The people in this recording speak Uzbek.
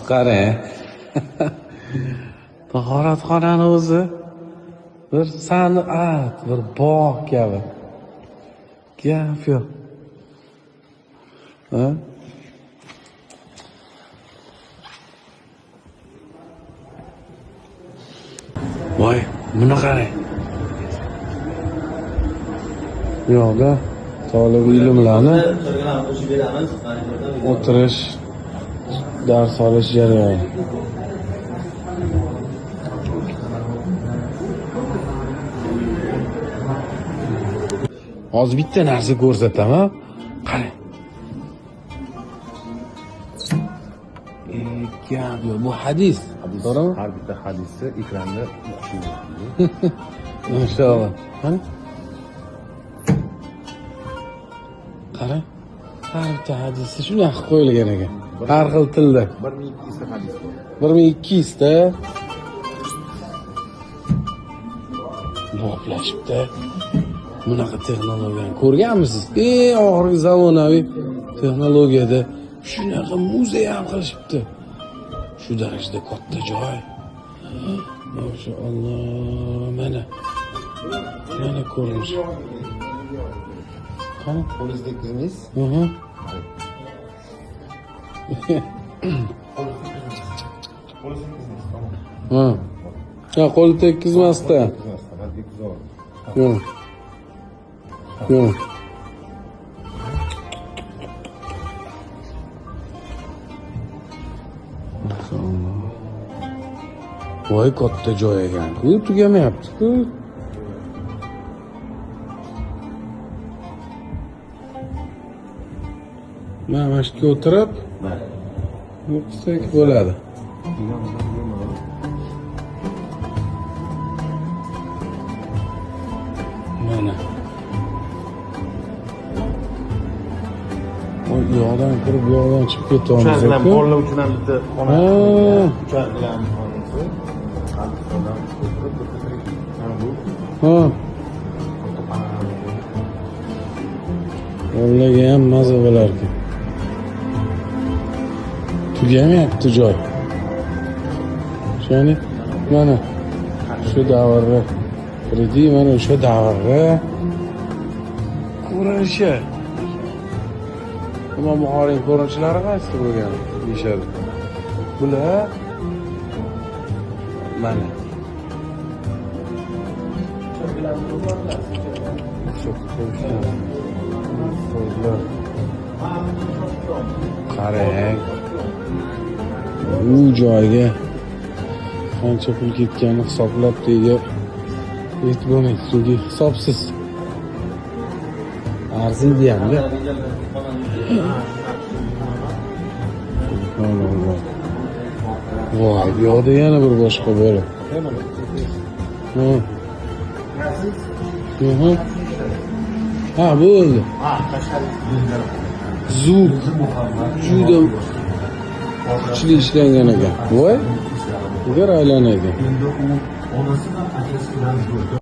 qarang. Tahoratxonani o'zi bir san'at, bir bog' kabi. Gap yo'q. Ha? Voy, buni qarang. Bu yoqda tolib ilmlarni o'tirish, dars olish jarayoni. Hozir bitta narsa ko'rsataman. Qarang. Gap yo'q, bu hadis. To'g'rimi? Har bitta hadisni ekranda o'qish Inshaalloh. Qani? Qarang. Har bitta hadisda shunday qilib qo'yilgan ekan. Har xil tilda. 1200 ta hadis bor. 1200 ta boplashibdi. Bunaqa texnologiyani ko'rganmisiz? Eng oxirgi zamonaviy texnologiyada shunaqa muzey ham qilishibdi. Shu darajada katta joy. Maşallah. Mana ko'rinish. Qani? Qo'lingizda kizmiz. Ha. Ya qo'li tekkizmasda. Yo'q. Yo'q. Voy katta joy ekan-ku, tugamayapti-ku. Mana shu yerga o'tirib, o'qisak bo'ladi. Mana. Bu yo'qdan kirib, yo'qdan chiqib ketamiz. Ular bilan bolalar uchun ham bitta xona. Ular bilan Ha. Bolalarga ham maza bo'lardi. Tugamayapti joy. Shani mana shu davrda kirdi, mana o'sha davrda ko'rinishi. Imom Buxoriy ko'rinishlari qaysi bo'lgan deyishadi. Bular mana qarang, bu joyga qancha pul ketganini hisoblab deyga yetib bo'lmaydi, chunki hisobsiz. Arziydi hamda. Voy, bu yoqda yana bir boshqa bo'lib. Ha, bo'ldi. Zuk juda kuchli ishlangan ekan. Voy, agar aylanadi.